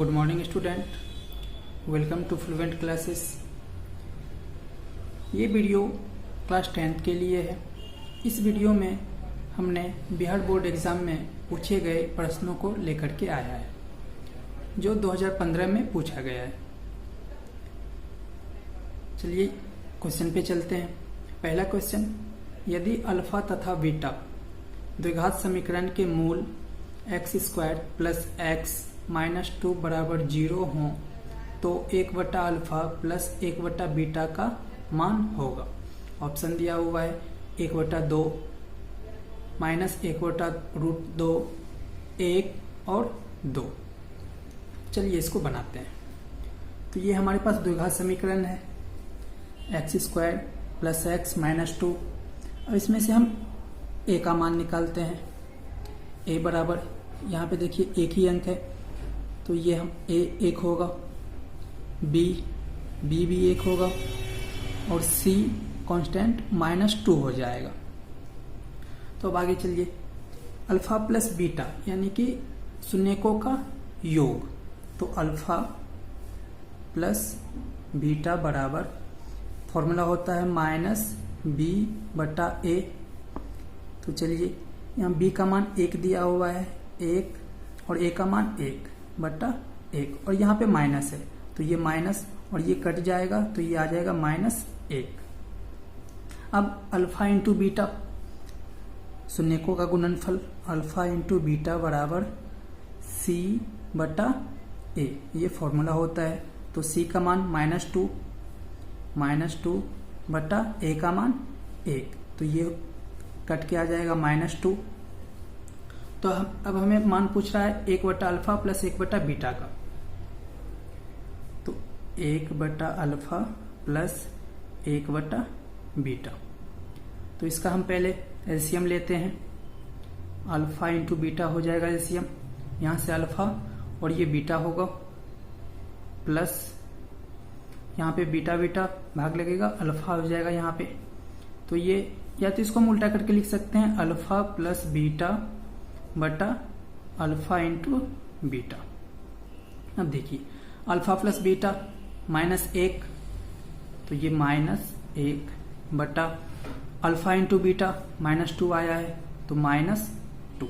Good morning student, welcome to fluent classes. ये video class 10th के लिए है। इस वीडियो में हमने बिहार बोर्ड एग्ज़ाम में पूछे गए प्रश्नों को लेकर के आया है जो 2015 में पूछा गया है। चलिए क्वेश्चन पे चलते हैं। पहला क्वेश्चन, यदि अल्फा तथा बीटा द्विघात समीकरण के मूल x² प्लस x माइनस 2 बराबर 0 हो तो 1/α प्लस 1/बीटा का मान होगा। ऑप्शन दिया हुआ है 1/2 माइनस 1/√2 1 और 2। चलिए इसको बनाते हैं। तो ये हमारे पास द्विघात समीकरण है x² प्लस x माइनस 2। अब इसमें से हम a का मान निकालते हैं। a बराबर, यहाँ पे देखिए एक ही अंक है तो ये हम a 1 होगा, b भी 1 होगा और c कांस्टेंट -2 हो जाएगा। तो अब आगे चलिए, अल्फा प्लस बीटा यानी कि शून्यकों का योग। तो अल्फा प्लस बीटा बराबर फॉर्मूला होता है -b/a। तो चलिए यहाँ b का मान 1 दिया हुआ है, 1, और a का मान 1/1 और यहाँ पे माइनस है तो ये माइनस और ये कट जाएगा तो ये आ जाएगा -1। अब अल्फा इंटू बीटा, शून्यकों का गुणनफल, अल्फा इंटू बीटा बराबर c/a, ये फॉर्मूला होता है। तो c का मान -2 बटा a का मान 1 तो ये कट के आ जाएगा -2। तो अब हमें मान पूछ रहा है 1/α प्लस 1/बीटा का। तो 1/α प्लस 1/बीटा, तो इसका हम पहले एलसीएम लेते हैं। अल्फा इंटू बीटा हो जाएगा एलसीएम, यहाँ से अल्फा और ये बीटा होगा प्लस यहाँ पे बीटा भाग लगेगा, अल्फा हो जाएगा यहाँ पे। तो ये या तो इसको हम उल्टा करके लिख सकते हैं, अल्फा प्लस बीटा बटा अल्फा इंटू बीटा। अब देखिए अल्फा प्लस बीटा -1 तो ये -1 बटा अल्फा इंटू बीटा -2 आया है तो -2।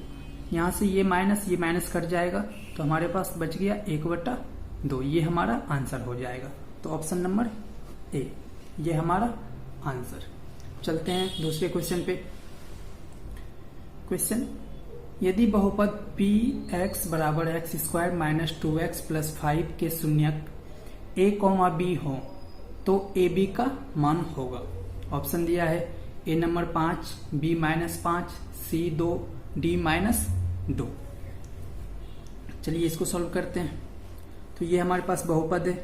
यहाँ से ये माइनस कट जाएगा तो हमारे पास बच गया 1/2। ये हमारा आंसर हो जाएगा। तो ऑप्शन नंबर ए ये हमारा आंसर। चलते हैं दूसरे क्वेश्चन पे। क्वेश्चन, यदि बहुपद px बराबर x² माइनस 2x प्लस 5 के शून्यक a, b हो तो ab का मान होगा। ऑप्शन दिया है a number 5, b -5, c 2, d -2। चलिए इसको सॉल्व करते हैं। तो ये हमारे पास बहुपद है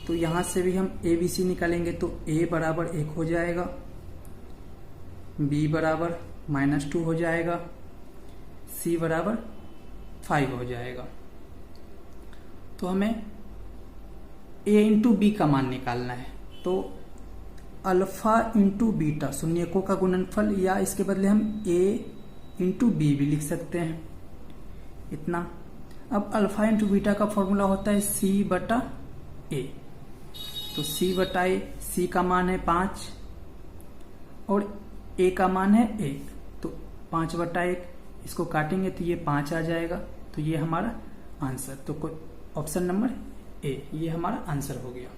तो यहां से भी हम a b c निकालेंगे तो a बराबर 1 हो जाएगा, b बराबर -2 हो जाएगा, c बराबर 5 हो जाएगा। तो हमें a इंटू बी का मान निकालना है। तो अल्फा इंटू बीटा शून्यकों का गुणनफल, या इसके बदले हम a इंटू बी भी लिख सकते हैं इतना। अब अल्फा इंटू बीटा का फॉर्मूला होता है c/a। तो c/a, c का मान है 5 और a का मान है 1 तो 5/1, इसको काटेंगे तो ये 5 आ जाएगा। तो ये हमारा आंसर। तो ऑप्शन नंबर ए ये हमारा आंसर हो गया।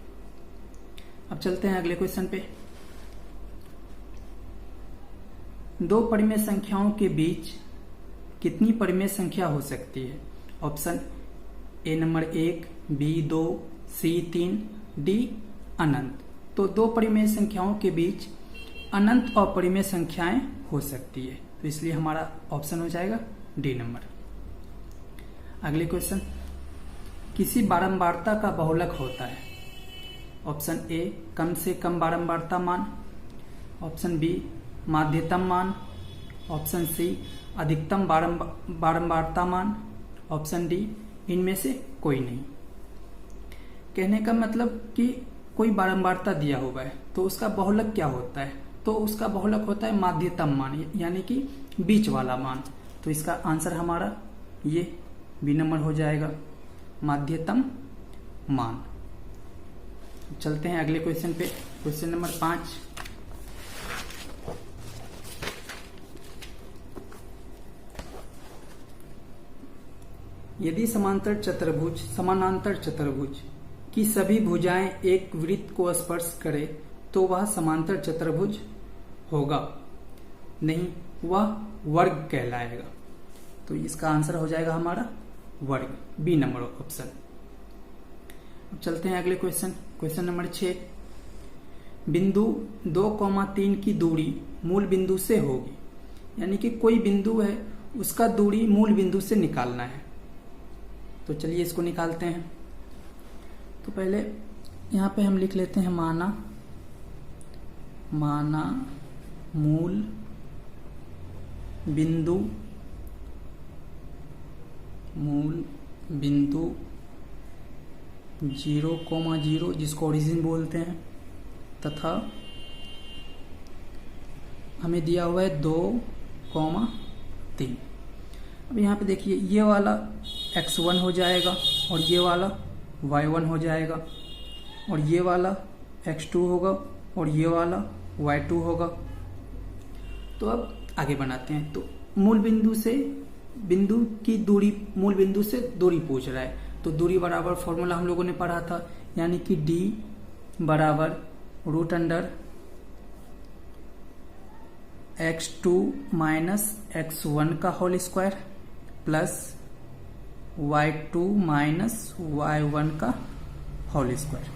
अब चलते हैं अगले क्वेश्चन पे। दो परिमेय संख्याओं के बीच कितनी परिमेय संख्या हो सकती है? Option A number 1, B 2, C 3, D अनंत। तो दो परिमेय संख्याओं के बीच अनंत अपरिमेय संख्याएं हो सकती है तो इसलिए हमारा ऑप्शन हो जाएगा डी नंबर। अगले क्वेश्चन, किसी बारंबारता का बहुलक होता है। ऑप्शन ए कम से कम बारंबारता मान, ऑप्शन बी माध्यतम मान, ऑप्शन सी अधिकतम बारंबारता मान, ऑप्शन डी इनमें से कोई नहीं। कहने का मतलब कि कोई बारंबारता दिया हुआ है तो उसका बहुलक क्या होता है? तो उसका बहुलक होता है माध्यतम मान, यानी कि बीच वाला मान। तो इसका आंसर हमारा ये बी नंबर हो जाएगा। माध्यतम मान। चलते हैं अगले क्वेश्चन पे। Question number 5। यदि समानांतर चतुर्भुज की सभी भुजाएं एक वृत्त को स्पर्श करे तो वह समांतर चतुर्भुज होगा, नहीं वह वर्ग कहलाएगा। तो इसका आंसर हो जाएगा हमारा वर्ग, बी नंबर ऑप्शन। अब चलते हैं अगले क्वेश्चन। Question number 6। बिंदु 2,3 की दूरी मूल बिंदु से होगी, यानी कि कोई बिंदु है उसका दूरी मूल बिंदु से निकालना है। तो चलिए इसको निकालते हैं। तो पहले यहां पे हम लिख लेते हैं माना मूल बिंदु 0,0 जिसको ओरिजिन बोलते हैं, तथा हमें दिया हुआ है 2,3। अब यहाँ पे देखिए ये वाला x1 हो जाएगा और ये वाला y1 हो जाएगा और ये वाला x2 होगा और ये वाला y2 होगा। तो अब आगे बनाते हैं। तो मूल बिंदु से बिंदु की दूरी, मूल बिंदु से दूरी पूछ रहा है, तो दूरी बराबर फॉर्मूला हम लोगों ने पढ़ा था, यानी कि d बराबर √अंडर x2 माइनस x1 का whole square plus y2 minus y1 का होल स्क्वायर।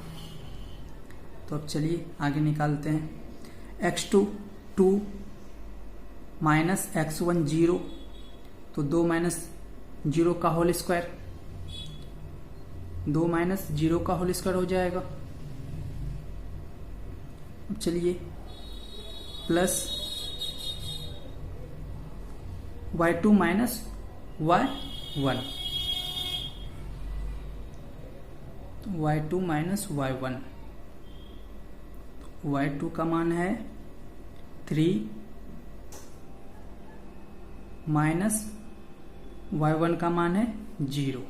तो अब चलिए आगे निकालते हैं। x2 2 माइनस x1 0, तो 2 माइनस 0 का होल स्क्वायर, 2 माइनस 0 का होल स्क्वायर हो जाएगा। अब चलिए plus y2 minus y1, y2 minus y1, y2 का मान है 3 माइनस y1 का मान है 0।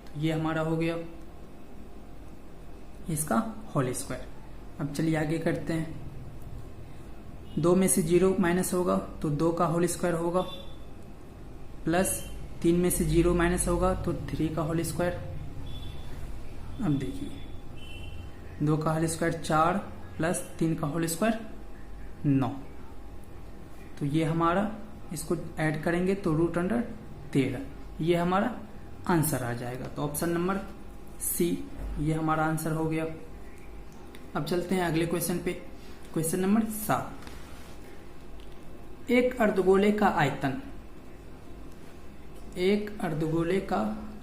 तो ये हमारा हो गया इसका होल स्क्वायर। अब चलिए आगे करते हैं। 2 में से 0 माइनस होगा तो 2 का होल स्क्वायर होगा, प्लस 3 में से 0 माइनस होगा तो 3 का होल स्क्वायर। अब देखिए 2 का होल स्क्वायर 4 प्लस 3 का होल स्क्वायर 9। तो ये हमारा, इसको ऐड करेंगे तो √13, ये हमारा आंसर आ जाएगा। तो ऑप्शन नंबर सी ये हमारा आंसर हो गया। अब चलते हैं अगले क्वेश्चन पे। Question number 7। एक अर्धगोले का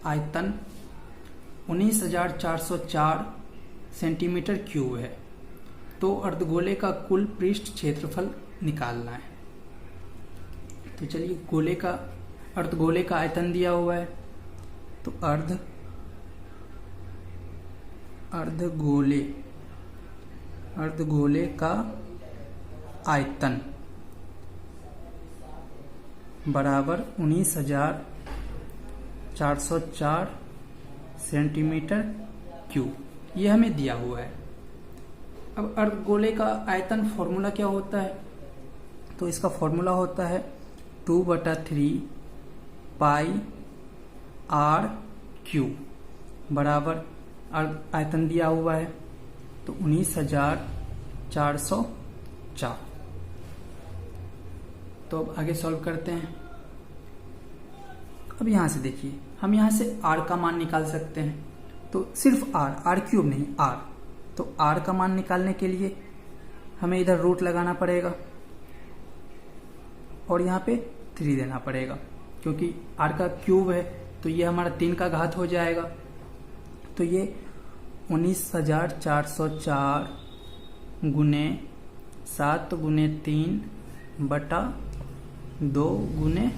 आयतन 19,404 सेंटीमीटर क्यूब है, तो अर्धगोले का कुल पृष्ठ क्षेत्रफल निकालना है। तो चलिए अर्धगोले का आयतन दिया हुआ है, तो अर्धगोले का आयतन बराबर 19,404 सेंटीमीटर क्यूब, ये हमें दिया हुआ है। अब अर्धगोले का आयतन फॉर्मूला क्या होता है? तो इसका फॉर्मूला होता है 2/3 पाई r क्यूब बराबर आयतन दिया हुआ है तो 19,404। तो अब आगे सॉल्व करते हैं। अब यहां से देखिए हम यहां से r का मान निकाल सकते हैं, तो सिर्फ r क्यूब नहीं r। तो r का मान निकालने के लिए हमें इधर रूट लगाना पड़ेगा और यहाँ पे 3 देना पड़ेगा, क्योंकि r का क्यूब है तो ये हमारा 3 का घात हो जाएगा। तो ये 19,404 गुने 7 गुने 3 बटा 2 गुने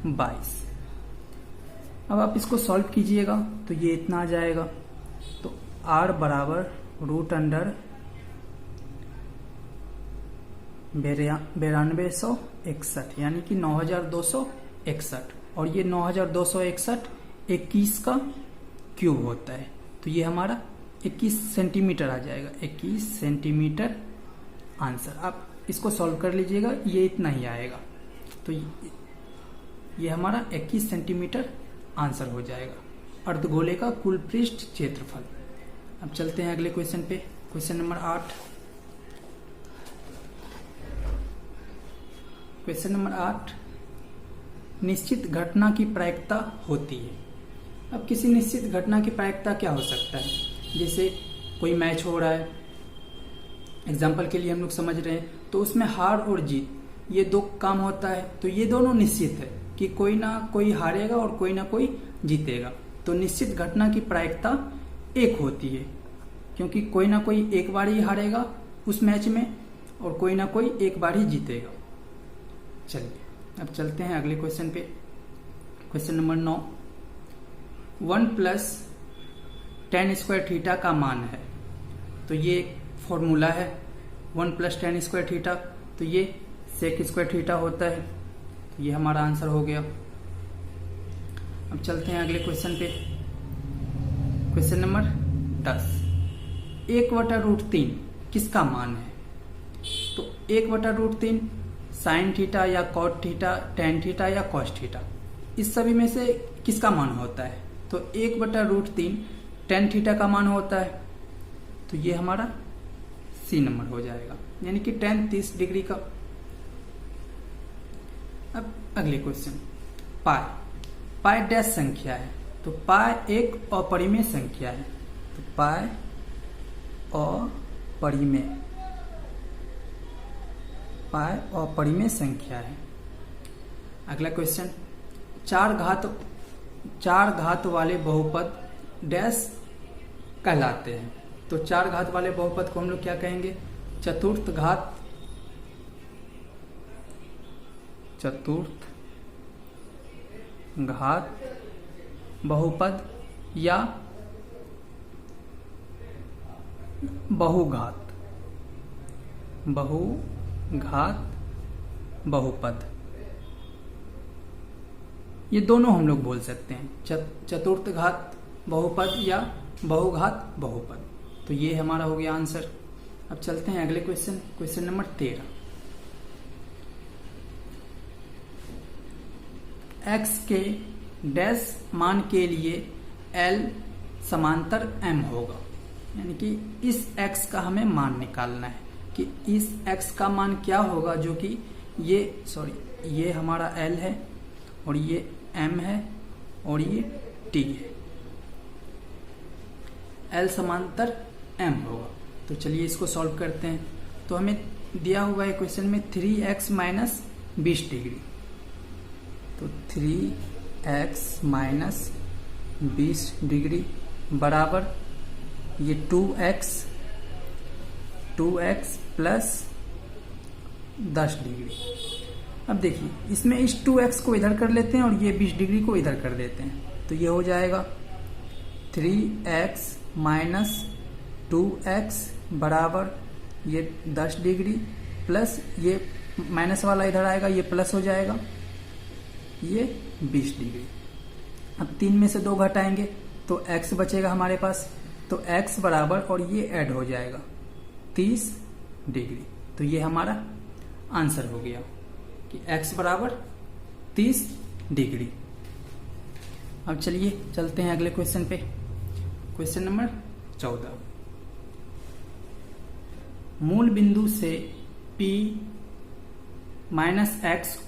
22। अब आप इसको सॉल्व कीजिएगा तो ये इतना आ जाएगा। तो r बराबर √9261, यानी कि 9,261, और ये 9,261 21 का क्यूब होता है। तो ये हमारा 21 सेंटीमीटर आ जाएगा, 21 सेंटीमीटर आंसर। आप इसको सॉल्व कर लीजिएगा, ये इतना ही आएगा। तो ये हमारा 21 सेंटीमीटर आंसर हो जाएगा अर्धगोले का कुल पृष्ठ क्षेत्रफल। अब चलते हैं अगले क्वेश्चन पे, क्वेश्चन नंबर 8। क्वेश्चन नंबर 8, निश्चित घटना की प्रायिकता होती है। अब किसी निश्चित घटना की प्रायिकता क्या हो सकता है? जैसे कोई मैच हो रहा है, एग्जाम्पल के लिए हम लोग समझ रहे हैं, तो उसमें हार और जीत ये दो काम होता है। तो ये दोनों निश्चित है कि कोई ना कोई हारेगा और कोई ना कोई जीतेगा। तो निश्चित घटना की प्रायिकता 1 होती है, क्योंकि कोई ना कोई एक बार ही हारेगा उस मैच में और कोई ना कोई एक बार ही जीतेगा। चलिए अब चलते हैं अगले क्वेश्चन पे, क्वेश्चन नंबर 9। 1 + tan² थीटा का मान है। तो ये फॉर्मूला है 1 + tan² थीटा, तो ये sec² थीटा होता है। तो ये हमारा आंसर हो गया। अब चलते हैं अगले क्वेश्चन पे, क्वेश्चन नंबर 10। 1/√3 किसका मान है? तो 1/√3 साइन थीटा या कॉट थीटा, टेन थीटा या कॉस थीटा, इस सभी में से किसका मान होता है? तो 1/√3 टेन थीटा का मान होता है। तो ये हमारा सी नंबर हो जाएगा, यानी कि tan 30 डिग्री का। अब अगले क्वेश्चन, पाई डैश संख्या है। तो पाई एक अपरिमेय संख्या है। तो पाई अपरिमेय संख्या है। अगला क्वेश्चन, चार घात वाले बहुपद डैश कहलाते हैं। तो 4 घात वाले बहुपद को हम लोग क्या कहेंगे? चतुर्थ घात बहुपद या बहुघात बहुपद, ये दोनों हम लोग बोल सकते हैं, चतुर्थ घात बहुपद या बहुघात बहुपद। तो ये हमारा हो गया आंसर। अब चलते हैं अगले क्वेश्चन, क्वेश्चन नंबर 13। x के डैश मान के लिए L समांतर M होगा, यानी कि इस x का हमें मान निकालना है कि इस x का मान क्या होगा, जो कि ये हमारा L है और ये M है और ये T है। L समांतर M होगा। तो चलिए इसको सॉल्व करते हैं। तो हमें दिया हुआ है क्वेश्चन में 3x - 20 डिग्री। तो 3x - 20 डिग्री बराबर ये 2x + 10 डिग्री। अब देखिए इसमें इस 2x को इधर कर लेते हैं और ये 20 डिग्री को इधर कर देते हैं। तो ये हो जाएगा 3x - 2x बराबर ये 10 डिग्री प्लस ये माइनस वाला इधर आएगा, ये प्लस हो जाएगा, ये 20 डिग्री। अब 3 में से 2 घटाएंगे तो x बचेगा हमारे पास। तो x बराबर और ये ऐड हो जाएगा 30 डिग्री। तो ये हमारा आंसर हो गया कि x बराबर 30 डिग्री। अब चलिए चलते हैं अगले क्वेश्चन पे, क्वेश्चन नंबर 14। मूल बिंदु से P - x,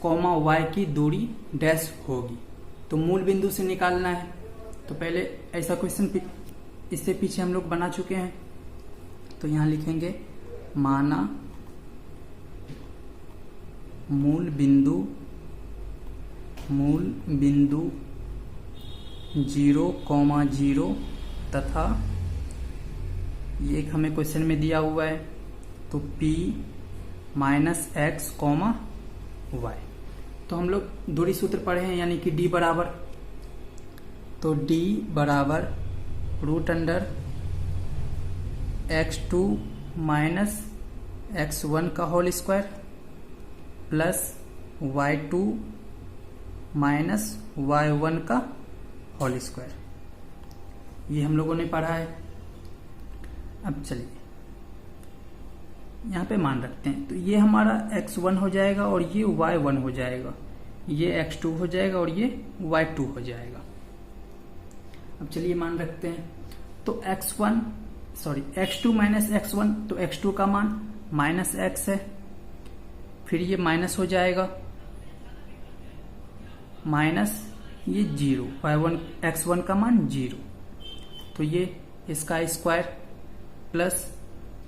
y की दूरी डैश होगी। तो मूल बिंदु से निकालना है। तो पहले ऐसा क्वेश्चन इससे पीछे हम लोग बना चुके हैं। तो यहां लिखेंगे माना मूल बिंदु 0,0 तथा ये एक हमें क्वेश्चन में दिया हुआ है। तो P - x, y। तो हम लोग दूरी सूत्र पढ़े हैं, यानी कि D बराबर, तो D बराबर √(x2 - x1 का whole square plus y2 - y1 का होल स्क्वायर, ये हम लोगों ने पढ़ा है। अब चलिए यहाँ पे मान रखते हैं, तो ये हमारा x1 हो जाएगा और ये y1 हो जाएगा, ये x2 हो जाएगा और ये y2 हो जाएगा। अब चलिए मान रखते हैं, तो x2 माइनस x1, तो x2 का मान माइनस x है, फिर ये माइनस हो जाएगा, माइनस ये 0, x1 का मान 0, तो ये इसका स्क्वायर प्लस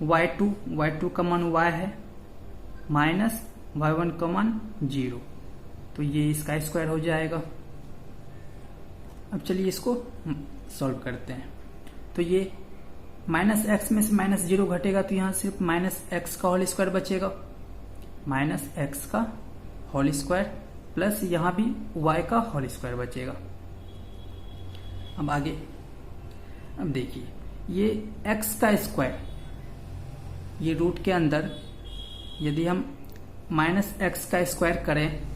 y2 का मान y है, माइनस y1 का मान 0, तो ये इसका स्क्वायर हो जाएगा। अब चलिए इसको सॉल्व करते हैं, तो ये माइनस एक्स में से माइनस 0 घटेगा, तो यहाँ सिर्फ माइनस एक्स का होल स्क्वायर बचेगा, माइनस एक्स का होल स्क्वायर प्लस यहाँ भी y का होल स्क्वायर बचेगा। अब आगे, अब देखिए ये x का स्क्वायर, ये रूट के अंदर यदि हम माइनस एक्स का स्क्वायर करें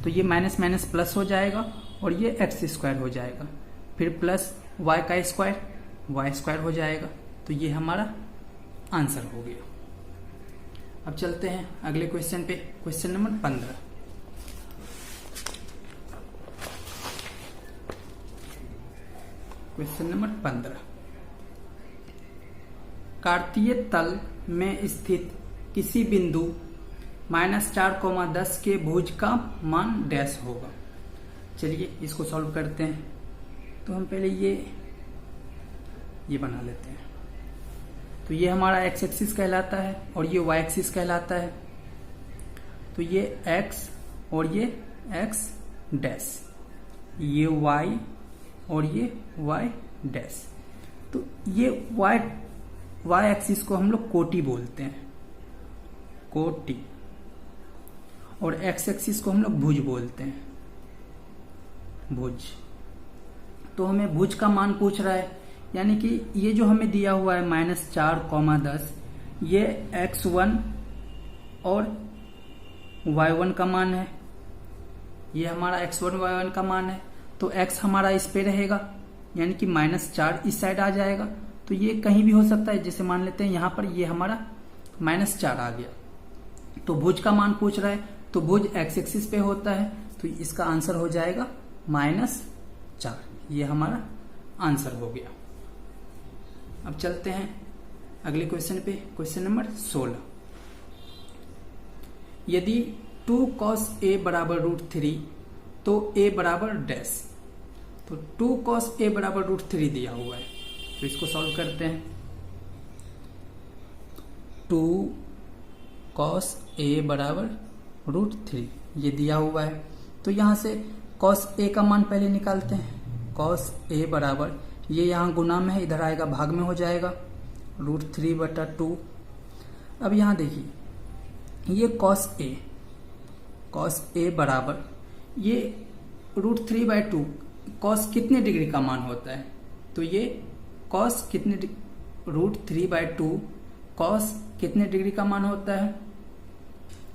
तो ये माइनस माइनस प्लस हो जाएगा और ये एक्स स्क्वायर हो जाएगा, फिर प्लस y का स्क्वायर y स्क्वायर हो जाएगा, तो ये हमारा आंसर हो गया। अब चलते हैं अगले क्वेश्चन पे, क्वेश्चन नंबर 15। क्वेश्चन नंबर 15, कार्तीय तल में स्थित किसी बिंदु -4, 10 के भुज का मान डैश होगा। चलिए इसको सॉल्व करते हैं, तो हम पहले ये बना लेते हैं, तो ये हमारा x एक्सिस कहलाता है और ये y एक्सिस कहलाता है, तो ये x और ये x डैश, ये y और ये y डैश, तो ये y एक्सिस को हम लोग कोटि बोलते हैं, कोटि, और x एक्सिस को हम लोग भुज बोलते हैं, भुज। तो हमें भुज का मान पूछ रहा है, यानी कि ये जो हमें दिया हुआ है -4, 10, ये x1 और y1 का मान है, ये हमारा x1 y1 का मान है, तो x हमारा इस पे रहेगा, यानी कि -4 इस साइड आ जाएगा, तो ये कहीं भी हो सकता है, जैसे मान लेते हैं यहाँ पर ये हमारा -4 आ गया, तो भुज का मान पूछ रहा है, तो भुज x एक्सिस पे होता है, तो इसका आंसर हो जाएगा -4, ये हमारा आंसर हो गया। अब चलते हैं अगले क्वेश्चन पे, क्वेश्चन नंबर 16। यदि 2 cos a बराबर √3 तो a बराबर डैश, तो 2 cos a बराबर √3 दिया हुआ है, तो इसको सॉल्व करते हैं। 2 cos a बराबर √3 ये दिया हुआ है, तो यहां से cos a का मान पहले निकालते हैं। cos a बराबर, ये यहाँ गुना में है, इधर आएगा भाग में हो जाएगा, √3/2। अब यहाँ देखिए ये cos a बराबर ये √3/2, cos कितने डिग्री का मान होता है, तो ये cos कितने, √3/2 cos कितने डिग्री का मान होता है,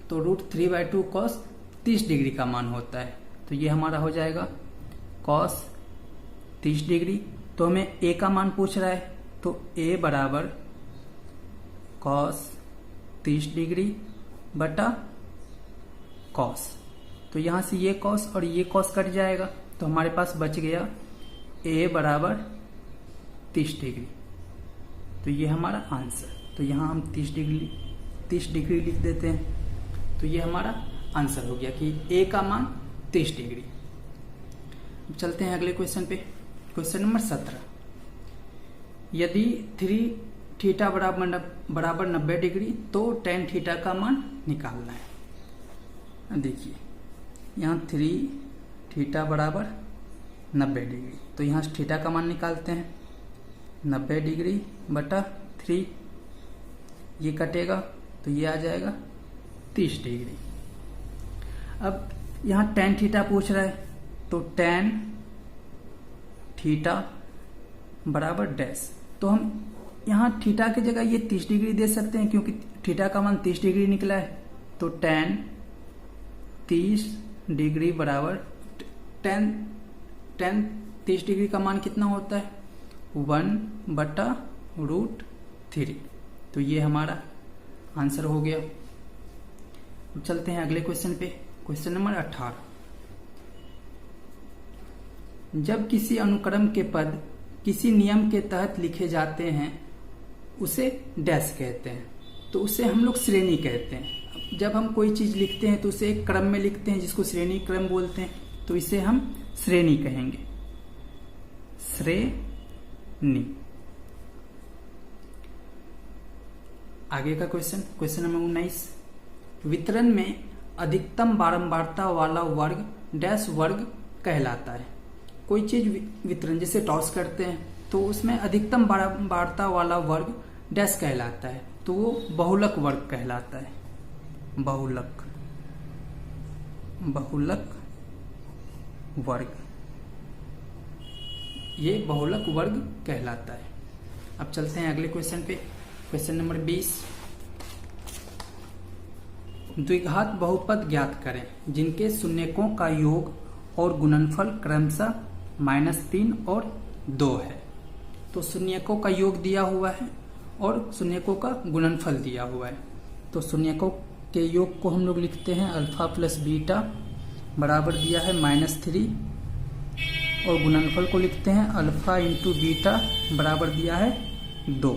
तो √3/2 cos 30 डिग्री का मान होता है, तो ये हमारा हो जाएगा cos 30 डिग्री। तो हमें a का मान पूछ रहा है, तो a बराबर cos 30 डिग्री बटा cos, तो यहां से ये cos और ये cos कट जाएगा, तो हमारे पास बच गया a बराबर 30 डिग्री, तो ये हमारा आंसर। तो यहाँ हम 30 डिग्री लिख देते हैं, तो ये हमारा आंसर हो गया कि a का मान 30 डिग्री। चलते हैं अगले क्वेश्चन पे, क्वेश्चन नंबर 17। यदि 3 थीटा बराबर 90 डिग्री तो tan थीटा का मान निकालना है। देखिए यहाँ 3 थीटा बराबर 90 डिग्री, तो यहाँ थीटा का मान निकालते हैं, 90 डिग्री बटा 3, ये कटेगा तो ये आ जाएगा 30 डिग्री। अब यहाँ tan थीटा पूछ रहा है, तो tan थीटा बराबर डैश, तो हम यहाँ थीटा की जगह ये 30 डिग्री दे सकते हैं, क्योंकि थीटा का मान 30 डिग्री निकला है, तो tan 30 डिग्री बराबर tan 30 डिग्री का मान कितना होता है 1/√3। तो ये हमारा आंसर हो गया। अब चलते हैं अगले क्वेश्चन पे, क्वेश्चन नंबर 18। जब किसी अनुक्रम के पद किसी नियम के तहत लिखे जाते हैं उसे डैश कहते हैं, तो उसे हम लोग श्रेणी कहते हैं। जब हम कोई चीज लिखते हैं तो उसे एक क्रम में लिखते हैं जिसको श्रेणी क्रम बोलते हैं, तो इसे हम श्रेणी कहेंगे, श्रेणी। आगे का क्वेश्चन, क्वेश्चन नंबर 19। वितरण में अधिकतम बारंबारता वाला वर्ग डैश वर्ग कहलाता है। कोई चीज वितरण जैसे टॉस करते हैं तो उसमें अधिकतम बारंबारता वाला वर्ग डैश कहलाता है, तो वो बहुलक वर्ग कहलाता है। बहुलक वर्ग, ये बहुलक वर्ग कहलाता है। अब चलते हैं अगले क्वेश्चन पे, क्वेश्चन नंबर 20। द्विघात बहुपद ज्ञात करें जिनके शून्यकों का योग और गुणनफल क्रमशः -3 और 2 है। तो शून्यकों का योग दिया हुआ है और शून्यकों का गुणनफल दिया हुआ है। तो शून्यकों के योग को हम लोग लिखते हैं अल्फा प्लस बीटा बराबर दिया है -3, और गुणनफल को लिखते हैं अल्फा इंटू बीटा बराबर दिया है 2।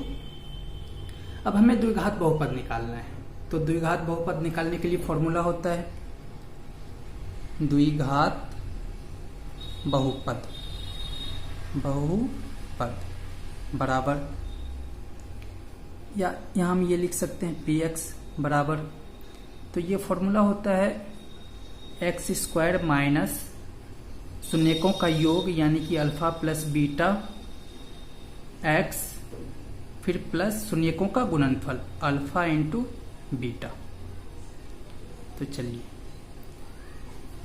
अब हमें द्विघात बहुपद निकालना है, तो द्विघात बहुपद निकालने के लिए फॉर्मूला होता है द्विघात बहुपद बराबर, या यहाँ हम ये लिख सकते हैं px बराबर, तो ये फॉर्मूला होता है x² माइनस शून्यकों का योग यानी कि अल्फा प्लस बीटा x, फिर प्लस शून्यकों का गुणनफल अल्फा इंटू बीटा। तो चलिए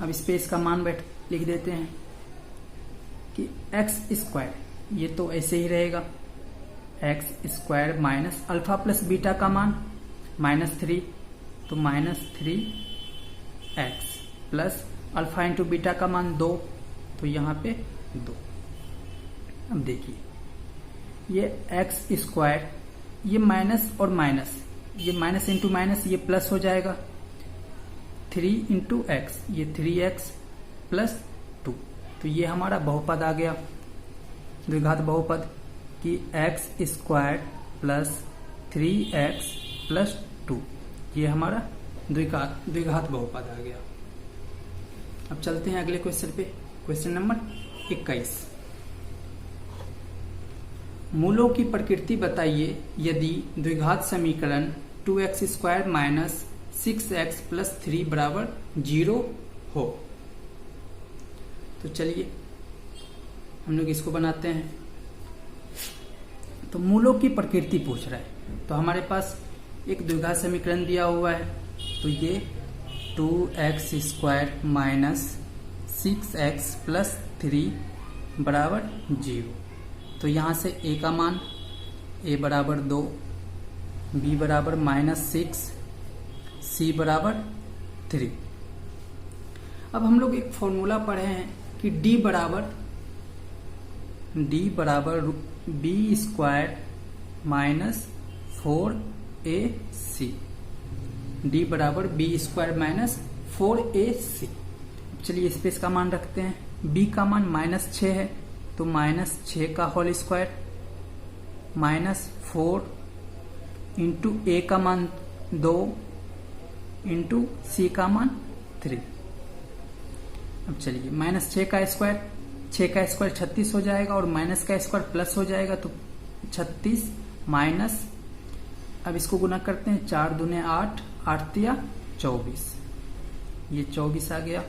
अब इस पे इसका मान लिख देते हैं कि x², ये तो ऐसे ही रहेगा x² minus alpha plus beta का मान -3, तो -3x plus alpha into beta का मान 2, तो यहाँ पे 2। अब देखिए ये x², ये माइनस और माइनस, ये माइनस इंटू माइनस ये प्लस हो जाएगा, 3 इंटू एक्स, ये 3x प्लस 2। तो ये हमारा बहुपद आ गया, द्विघात बहुपद कि x² प्लस 3x प्लस 2, ये हमारा द्विघात बहुपद आ गया। अब चलते हैं अगले क्वेश्चन पे, क्वेश्चन नंबर 21। मूलों की प्रकृति बताइए यदि द्विघात समीकरण 2x² माइनस 6x प्लस 3 बराबर 0 हो। तो चलिए हम लोग इसको बनाते हैं। तो मूलों की प्रकृति पूछ रहा है, तो हमारे पास एक द्विघात समीकरण दिया हुआ है, तो ये 2x² माइनस 6x प्लस 3 बराबर 0। तो यहाँ से a का मान a बराबर 2, b बराबर -6, c बराबर 3। अब हम लोग एक फॉर्मूला पढ़े हैं कि d बराबर b² माइनस 4ac, d बराबर b² माइनस 4ac। चलिए इस पे इसका मान रखते हैं, b का मान -6 है तो -6 का whole square minus 4 into a का मान 2 इंटू c का मान 3। अब चलिए -6 का स्क्वायर, 6 का स्क्वायर 36 हो जाएगा और माइनस का स्क्वायर प्लस हो जाएगा, तो 36 माइनस, अब इसको गुना करते हैं, 4 दूने 8, 8 तिया 24, ये 24 आ गया।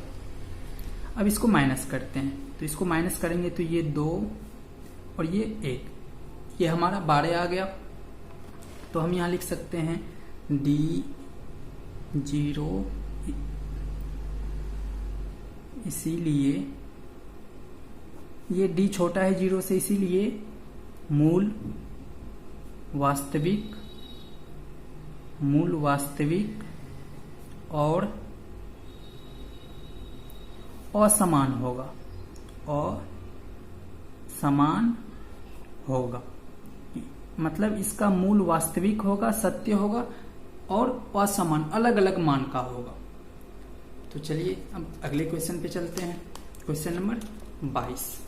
अब इसको माइनस करते हैं, तो इसको माइनस करेंगे तो ये 2 और ये 1, ये हमारा 12 आ गया। तो हम यहाँ लिख सकते हैं D0, इसीलिए ये D छोटा है 0 से, इसीलिए मूल वास्तविक और असमान होगा, समान होगा, मतलब इसका मूल वास्तविक होगा, सत्य होगा और असमान अलग अलग मान का होगा। तो चलिए अब अगले क्वेश्चन पे चलते हैं। Question number 22।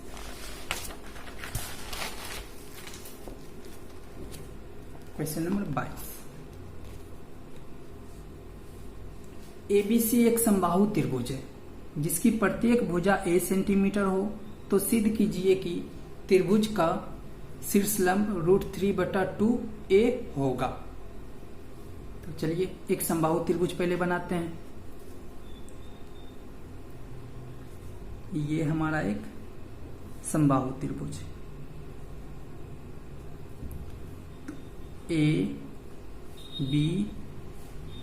Question number 22। ABC एक समबाहु त्रिभुज है जिसकी प्रत्येक भुजा a सेंटीमीटर हो, तो सिद्ध कीजिए कि त्रिभुज का शीर्षलंब √3/2a होगा। तो चलिए एक समबाहु त्रिभुज पहले बनाते हैं। ये हमारा एक समबाहु त्रिभुज A, B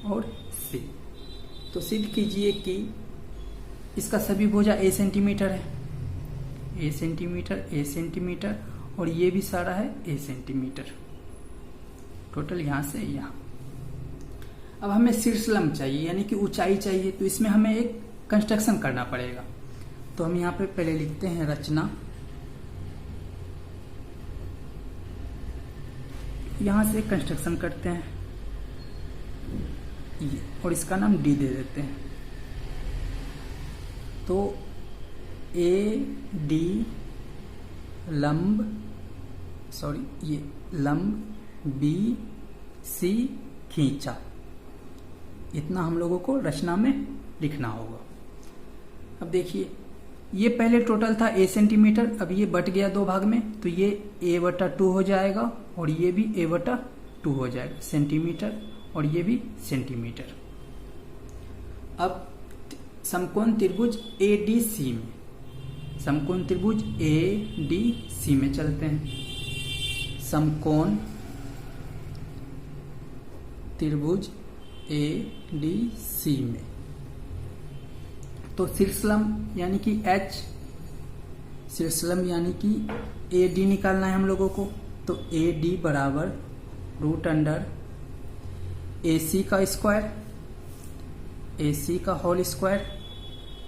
और C। तो सिद्ध कीजिए कि इसका सभी भुजा a सेंटीमीटर है, a सेंटीमीटर, a सेंटीमीटर और ये भी सारा है a सेंटीमीटर, टोटल यहां से यहां। अब हमें शीर्षलंब चाहिए यानी कि ऊंचाई चाहिए, तो इसमें हमें एक कंस्ट्रक्शन करना पड़ेगा। तो हम यहाँ पे पहले लिखते हैं रचना, यहां से कंस्ट्रक्शन करते हैं ये, और इसका नाम डी दे देते हैं। तो ए डी लंब, ये लंब बी सी खींचा, इतना हम लोगों को रचना में लिखना होगा। अब देखिए ये पहले टोटल था a सेंटीमीटर, अब ये बट गया दो भाग में, तो ये a/2 हो जाएगा और ये भी a/2 हो जाएगा सेंटीमीटर, और ये भी सेंटीमीटर। अब समकोण त्रिभुज ADC में, समकोण त्रिभुज ADC में चलते हैं। समकोण त्रिभुज ADC में तो शीर्षलंब यानी कि H, शीर्षलंब यानी कि AD निकालना है हम लोगों को। तो AD बराबर √AC का स्क्वायर, AC का होल स्क्वायर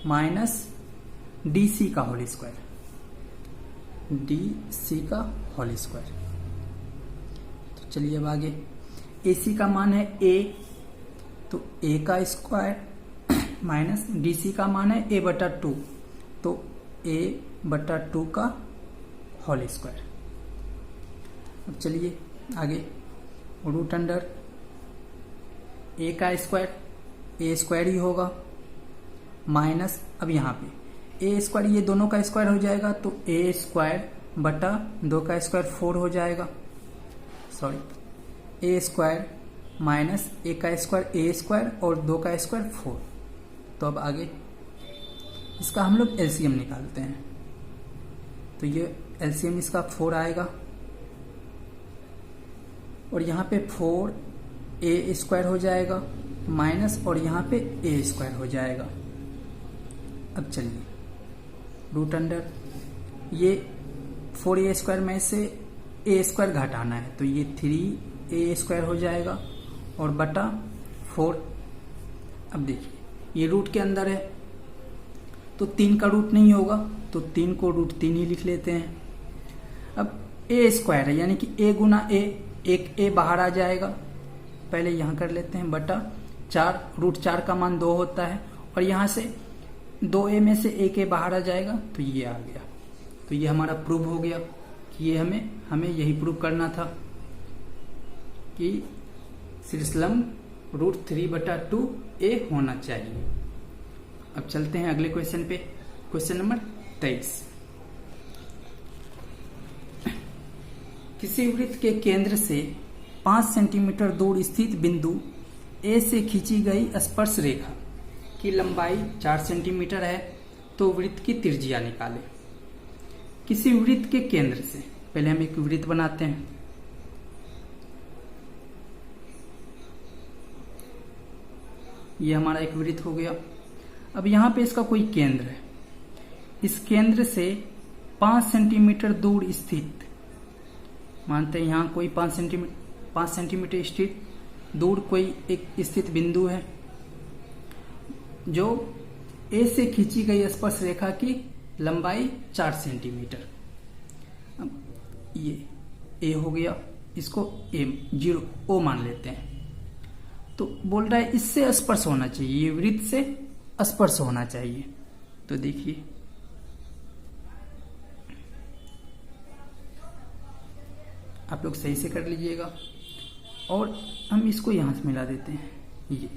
माइनस DC का होल स्क्वायर, DC का होल स्क्वायर। तो चलिए अब आगे, AC का मान है A, तो A का स्क्वायर माइनस DC का मान है a/2, तो a/2 का होल स्क्वायर। अब चलिए आगे, √A का स्क्वायर, a स्क्वायर ही होगा माइनस, अब यहाँ पे a स्क्वायर, ये दोनों का स्क्वायर हो जाएगा, तो a स्क्वायर बटा 2 का स्क्वायर 4 हो जाएगा, a स्क्वायर माइनस a का स्क्वायर a स्क्वायर और 2 का स्क्वायर 4। तो अब आगे इसका हम लोग एलसीएम निकालते हैं, तो ये एलसीएम इसका 4 आएगा और यहाँ पे 4a स्क्वायर हो जाएगा माइनस, और यहाँ पे a स्क्वायर हो जाएगा। अब चलिए √, ये 4a स्क्वायर में से a स्क्वायर घटाना है, तो ये 3a स्क्वायर हो जाएगा और बटा 4। अब देखिए ये रूट के अंदर है तो 3 का रूट नहीं होगा, तो 3 को √3 ही लिख लेते हैं। अब a स्क्वायर है यानी कि a गुना a, एक a बाहर आ जाएगा, पहले यहाँ कर लेते हैं, बटा 4, √4 का मान 2 होता है और यहाँ से 2a में से एक a बाहर आ जाएगा, तो ये आ गया। तो ये हमारा प्रूव हो गया कि ये हमें यही प्रूव करना था कि शीर्षलंब √3/2a होना चाहिए। अब चलते हैं अगले क्वेश्चन पे, क्वेश्चन नंबर 23। किसी वृत्त के केंद्र से 5 सेंटीमीटर दूर स्थित बिंदु A से खींची गई स्पर्श रेखा की लंबाई 4 सेंटीमीटर है, तो वृत्त की त्रिज्या निकालें। किसी वृत्त के केंद्र से, पहले हम एक वृत्त बनाते हैं, ये हमारा एक वृत्त हो गया। अब यहाँ पे इसका कोई केंद्र है, इस केंद्र से 5 सेंटीमीटर दूर स्थित, मानते हैं यहाँ कोई 5 सेंटीमीटर स्थित दूर कोई एक स्थित बिंदु है जो A से खींची गई स्पर्श रेखा की लंबाई 4 सेंटीमीटर। ये ए हो गया, इसको ए 0 ओ मान लेते हैं। तो बोल रहा है इससे स्पर्श होना चाहिए, ये वृत्त से स्पर्श होना चाहिए। तो देखिए आप लोग सही से कर लीजिएगा। और हम इसको यहां से मिला देते हैं ये,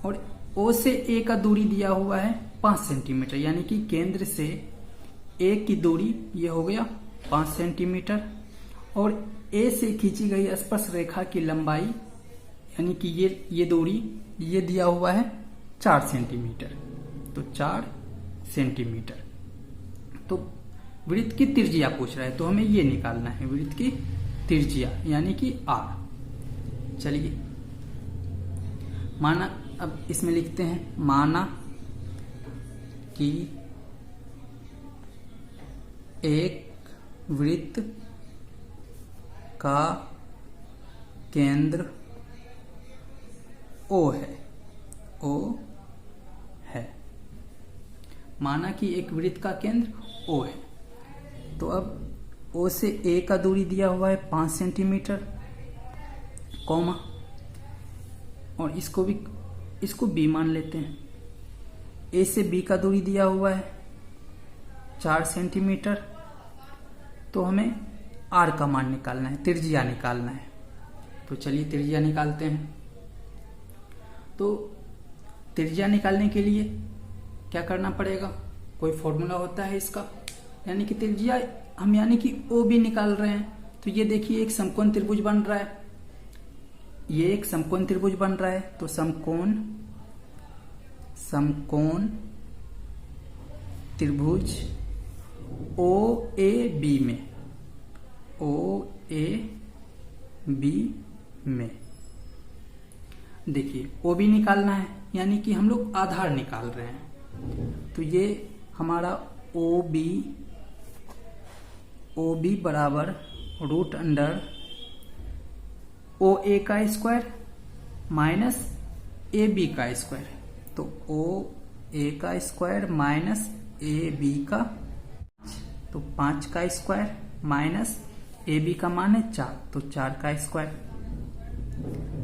और ओ से ए का दूरी दिया हुआ है 5 सेंटीमीटर, यानी कि केंद्र से ए की दूरी ये हो गया 5 सेंटीमीटर, और ए से खींची गई स्पर्श रेखा की लंबाई यानी कि ये दूरी ये दिया हुआ है 4 सेंटीमीटर। तो 4 सेंटीमीटर। तो वृत्त की त्रिज्या पूछ रहा है, तो हमें ये निकालना है वृत्त की त्रिज्या यानी कि आर। चलिए माना, अब इसमें लिखते हैं माना कि एक वृत्त का केंद्र ओ है, ओ है। माना कि एक वृत्त का केंद्र ओ है। तो अब ओ से ए का दूरी दिया हुआ है 5 सेंटीमीटर, कॉमा, और इसको बी मान लेते हैं। ए से बी का दूरी दिया हुआ है 4 सेंटीमीटर। तो हमें आर का मान निकालना है, त्रिज्या निकालना है। तो चलिए त्रिज्या निकालते हैं। तो त्रिज्या निकालने के लिए क्या करना पड़ेगा, कोई फॉर्मूला होता है इसका, यानी कि त्रिज्या हम यानी कि ओ भी निकाल रहे हैं। तो ये देखिए एक समकोण त्रिभुज बन रहा है, ये एक समकोण त्रिभुज बन रहा है। तो समकोण त्रिभुज ओ ए बी में देखिए ओ बी निकालना है, यानी कि हम लोग आधार निकाल रहे हैं। तो ये हमारा ओ बी बराबर रूट अंडर ओ ए का स्क्वायर माइनस ए बी का स्क्वायर। तो ओ ए का स्क्वायर माइनस ए बी का, तो 5 का स्क्वायर माइनस ए बी का मान है 4, तो 4 का स्क्वायर।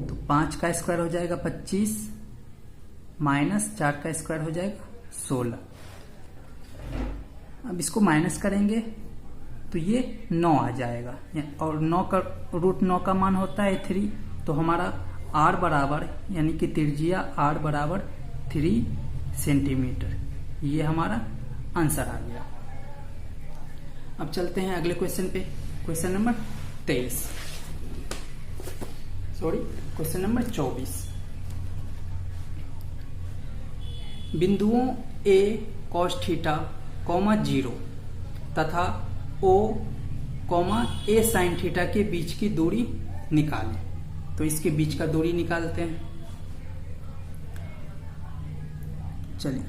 तो 5 का स्क्वायर हो जाएगा 25 माइनस 4 का स्क्वायर हो जाएगा 16। अब इसको माइनस करेंगे तो ये 9 आ जाएगा, और 9 का रूट 9 का मान होता है 3। तो हमारा आर बराबर यानी कि त्रिज्या आर बराबर 3 सेंटीमीटर, ये हमारा आंसर आ गया। अब चलते हैं अगले क्वेश्चन पे, क्वेश्चन नंबर 24। बिंदुओं ए cos थीटा, 0 तथा O, A sin थीटा के बीच की दूरी निकालें। तो इसके बीच का दूरी निकालते हैं। चलिए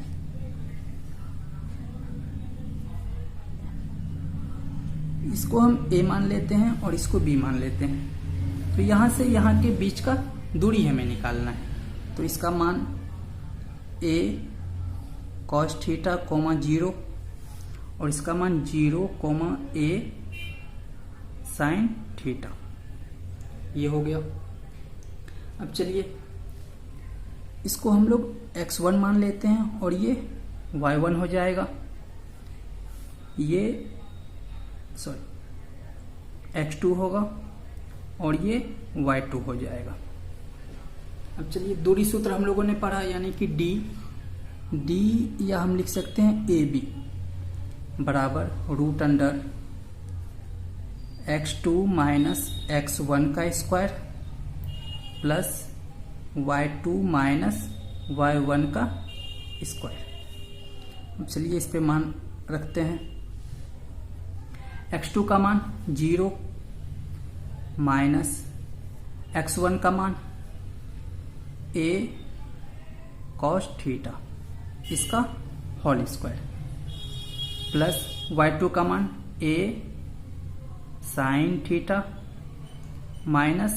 इसको हम A मान लेते हैं और इसको B मान लेते हैं। तो यहां से यहां के बीच का दूरी हमें निकालना है। तो इसका मान A cos थीटा, 0 और इसका मान 0, A sin थीटा, ये हो गया। अब चलिए इसको हम लोग x1 मान लेते हैं और ये y1 हो जाएगा, ये x2 होगा और ये y2 हो जाएगा। अब चलिए दूरी सूत्र हम लोगों ने पढ़ा, यानी कि d या हम लिख सकते हैं AB बराबर root under x2 minus x1 का square plus y2 minus y1 का स्क्वायर। अब चलिए इस पे मान रखते हैं। x2 का मान 0 माइनस x1 का मान A cos थीटा, इसका होल स्क्वायर, प्लस y2 का मान A sin theta minus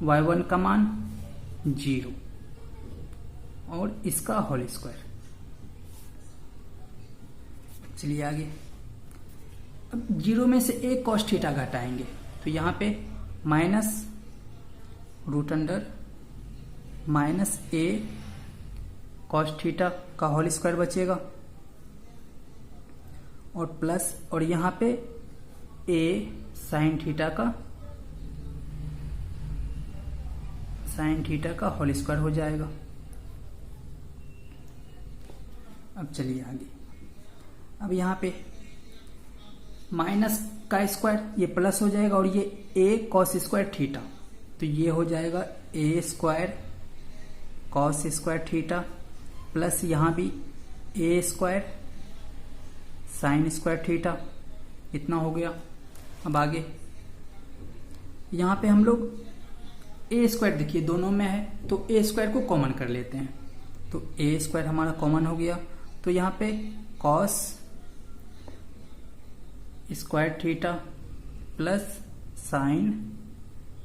y1 का मान 0 और इसका होल स्क्वायर। चलिए आगे। अब 0 में से एक कॉस थीटा घटाएंगे तो यहाँ पे माइनस रूट अंडर माइनस ए कॉस थीटा का होल स्क्वायर बचेगा और प्लस और यहाँ पे ए साइन थीटा का होल स्क्वायर हो जाएगा। अब चलिए आगे। अब यहाँ पे माइनस का स्क्वायर ये प्लस हो जाएगा और ये ए कॉस स्क्वायर थीटा तो ये हो जाएगा A square cos square theta plus यहाँ भी A square sine square theta इतना हो गया। अब आगे यहाँ पे हम लोग ए स्क्वायर देखिए दोनों में है तो ए स्क्वायर को कॉमन कर लेते हैं तो ए स्क्वायर हमारा कॉमन हो गया तो यहाँ पे cos square theta plus sine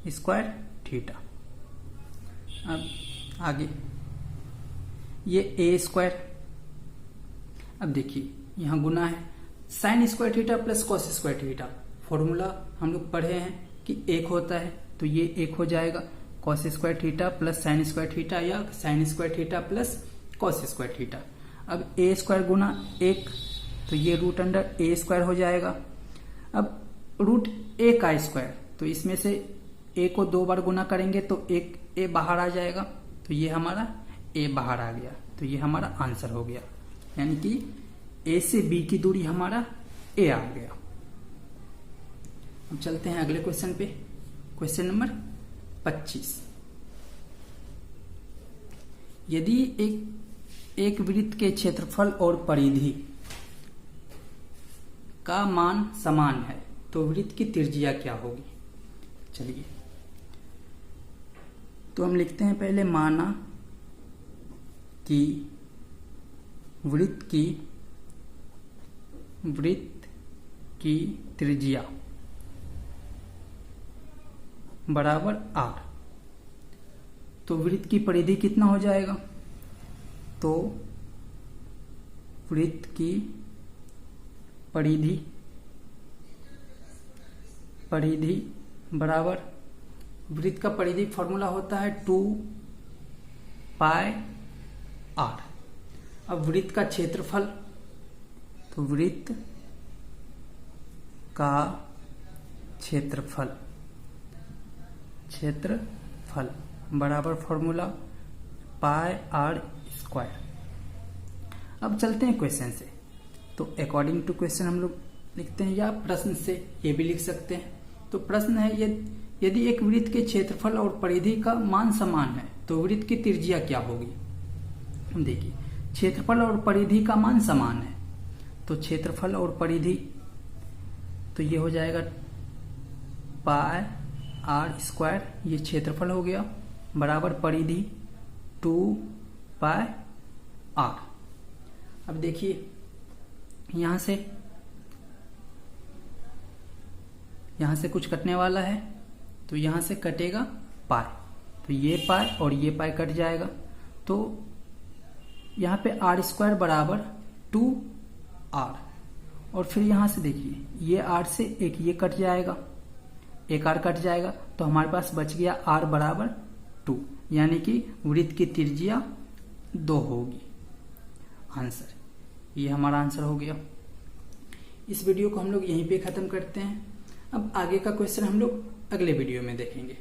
square theta. अब आगे ये ए स्क्वायर, अब देखिए यहाँ गुना है sign square theta plus cos square theta, formula हम लोग पढ़े हैं कि एक होता है तो ये एक हो जाएगा cos square theta plus sine square theta या sine square theta plus cos square theta. अब ए स्क्वायर गुना एक तो ये रूट अंडर ए स्क्वायर हो जाएगा। अब रूट ए का स्क्वायर तो इसमें से ए को 2 बार गुना करेंगे तो एक ए बाहर आ जाएगा तो ये हमारा ए बाहर आ गया तो ये हमारा आंसर हो गया, यानी कि ए से बी की दूरी हमारा ए आ गया। अब चलते हैं अगले क्वेश्चन पे, क्वेश्चन नंबर 25। यदि एक वृत्त के क्षेत्रफल और परिधि का मान समान है तो वृत्त की त्रिज्या क्या होगी। चलिए तो हम लिखते हैं पहले माना कि वृत्त की त्रिज्या बराबर r तो वृत्त की परिधि कितना हो जाएगा, तो वृत्त की परिधि बराबर वृत्त का परिधि फॉर्मूला होता है 2 पाई r। अब वृत्त का क्षेत्रफल तो वृत्त का क्षेत्रफल बराबर फॉर्मूला पाई r स्क्वायर। अब चलते हैं क्वेश्चन से, तो अकॉर्डिंग टू क्वेश्चन हम लोग लिखते हैं या प्रश्न से ये भी लिख सकते हैं। तो प्रश्न है यदि एक वृत्त के क्षेत्रफल और परिधि का मान समान है तो वृत्त की त्रिज्या क्या होगी। हम देखिए क्षेत्रफल और परिधि का मान समान है तो क्षेत्रफल और परिधि तो ये हो जाएगा पाई r स्क्वायर, ये क्षेत्रफल हो गया बराबर परिधि 2 पाई r। अब देखिए यहां से कुछ कटने वाला है तो यहां से कटेगा पाई तो ये पाई और ये पाई कट जाएगा तो यहाँ पे r स्क्वायर बराबर 2r और फिर यहां से देखिए ये r से एक ये कट जाएगा, एक r कट जाएगा तो हमारे पास बच गया r बराबर 2, यानी कि वृत्त की त्रिज्या 2 होगी। आंसर ये हमारा आंसर हो गया। इस वीडियो को हम लोग यहीं पे खत्म करते हैं। अब आगे का क्वेश्चन हम लोग अगले वीडियो में देखेंगे।